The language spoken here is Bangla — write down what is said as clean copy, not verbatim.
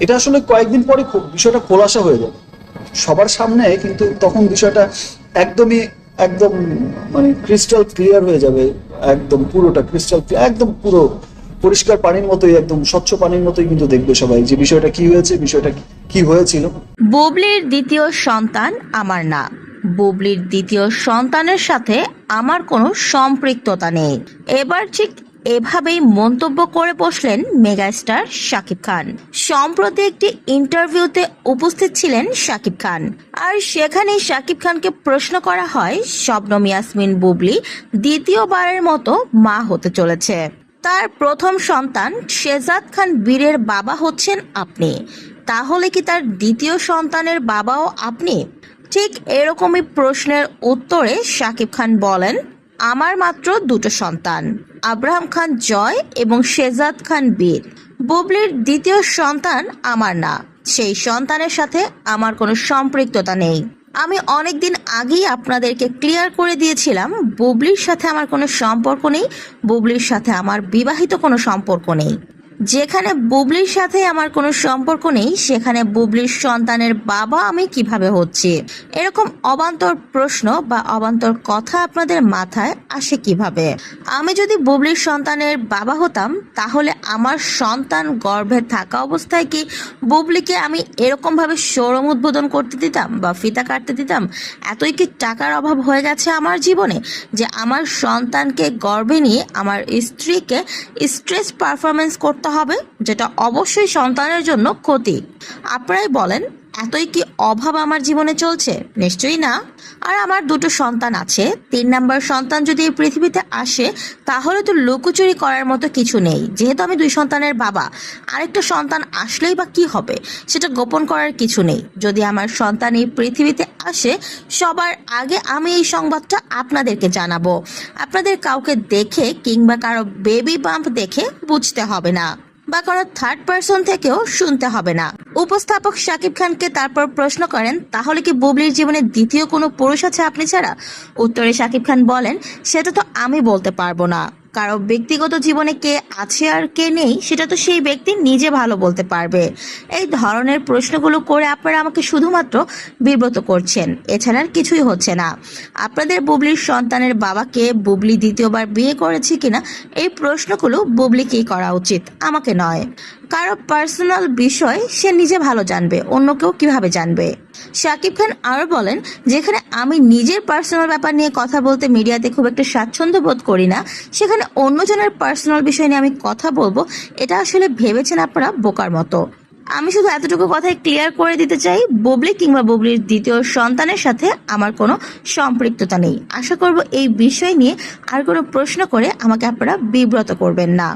এটা আসলে কয়েকদিন পরে বিষয়টা খোলাসা হয়ে যাবে সবার সামনে, কিন্তু তখন বিষয়টা একদমই একদম মানে ক্রিস্টাল ক্লিয়ার হয়ে যাবে, একদম পুরোটা ক্রিস্টাল একদম পুরো পরিষ্কার পানির মতোই, একদম স্বচ্ছ পানির মতোই কিন্তু দেখবে সবাই যে বিষয়টা কি হয়েছে, বিষয়টা কি হয়েছিল। বুবলির দ্বিতীয় সন্তান আমার না। বুবলির দ্বিতীয় সন্তানের সাথে আমার কোনো সম্পৃক্ততা নেই। এবার ঠিক এভাবেই মন্তব্য করে বসলেন মেগাস্টার শাকিব খান। সম্প্রতি একটি ইন্টারভিউতে উপস্থিত ছিলেন শাকিব খান, আর সেখানেই শাকিব খানকে প্রশ্ন করা হয় শবনম ইয়াসমিন বুবলি দ্বিতীয়বারের মতো মা হতে চলেছে। তার প্রথম সন্তান শেজাদ খান বীরের বাবা হচ্ছেন আপনি, তাহলে কি তার দ্বিতীয় সন্তানের বাবাও আপনি? ঠিক এরকমই প্রশ্নের উত্তরে শাকিব খান বলেন, আমার মাত্র দুটো সন্তান, আব্রাহাম খান জয় এবং শেজাদ খান বীর। বুবলির দ্বিতীয় সন্তান আমার না, সেই সন্তানের সাথে আমার কোনো সম্পৃক্ততা নেই। আমি অনেকদিন আগেই আপনাদেরকে ক্লিয়ার করে দিয়েছিলাম বুবলির সাথে আমার কোনো সম্পর্ক নেই, বুবলির সাথে আমার বিবাহিত কোনো সম্পর্ক নেই। যেখানে বুবলির সাথে আমার কোনো সম্পর্ক নেই সেখানে বুবলির সন্তানের বাবা আমি কিভাবে হচ্ছি? এরকম অবান্তর প্রশ্ন বা অবান্তর কথা আপনাদের মাথায় আসে কিভাবে? আমি যদি বুবলির সন্তানের বাবা হতাম তাহলে আমার সন্তান গর্ভে থাকা অবস্থায় কি বুবলিকে আমি এরকম ভাবে শোরুম উদ্বোধন করতে দিতাম বা ফিতা কাটতে দিতাম? এতই কি টাকার অভাব হয়ে গেছে আমার জীবনে যে আমার সন্তানকে গর্ভে নিয়ে আমার স্ত্রীকে স্ট্রেস পারফরমেন্স করতে হবে, যেটা অবশ্যই সন্তানের জন্য ক্ষতি? আপনারাই বলেন, এতই কি অভাব আমার জীবনে চলছে? নিশ্চয়ই না। আর আমার দুটো সন্তান আছে, 3 নাম্বার সন্তান যদি এই পৃথিবীতে আসে তাহলে তো লুকোচুরি করার মতো কিছু নেই। যেহেতু আমি 2 সন্তানের বাবা, আরেকটা সন্তান আসলেই বা কি হবে সেটা গোপন করার কিছু নেই। যদি আমার সন্তান এই পৃথিবীতে আসে সবার আগে আমি এই সংবাদটা আপনাদেরকে জানাবো। আপনাদের কাউকে দেখে কিংবা কারো বেবি বাম্প দেখে বুঝতে হবে না বা কোনো থার্ড পার্সন থেকেও শুনতে হবে না। উপস্থাপক শাকিব খানকে তারপর প্রশ্ন করেন, তাহলে কি বুবলির জীবনে দ্বিতীয় কোনো পুরুষ আছে আপনি ছাড়া? উত্তরে শাকিব খান বলেন, সেটা তো আমি বলতে পারবো না। কারো ব্যক্তিগত জীবনে কে আছে আর কে নেই সেটা তো সেই ব্যক্তি নিজে ভালো বলতে পারবে। এই ধরনের প্রশ্নগুলো করে আপনারা আমাকে শুধুমাত্র বিব্রত করছেন, এছাড়া আর কিছুই হচ্ছে না। আপনাদের বুবলির সন্তানের বাবাকে বুবলি দ্বিতীয়বার বিয়ে করেছে কিনা এই প্রশ্নগুলো বুবলিকেই করা উচিত, আমাকে নয়। কারো পার্সোনাল বিষয় সে নিজে ভালো জানবে, অন্য কেউ কিভাবে জানবে? শাকিব খান আরো বলেন, যেখানে আমি নিজের পার্সোনাল ব্যাপার নিয়ে কথা বলতে মিডিয়াতে খুব একটা স্বাচ্ছন্দ্য বোধ করি না, সেখানে অন্যজনের পার্সোনাল বিষয় নিয়ে আমি কথা বলবো, এটা আসলে ভেবেছেন আপনারা বোকার মতো। আমি শুধু এতটুকু কথাই ক্লিয়ার করে দিতে চাই, বুবলি কিংবা বুবলির দ্বিতীয় সন্তানের সাথে আমার কোনো সম্পৃক্ততা নেই। আশা করব এই বিষয় নিয়ে আর কোনো প্রশ্ন করে আমাকে আপনারা বিব্রত করবেন না।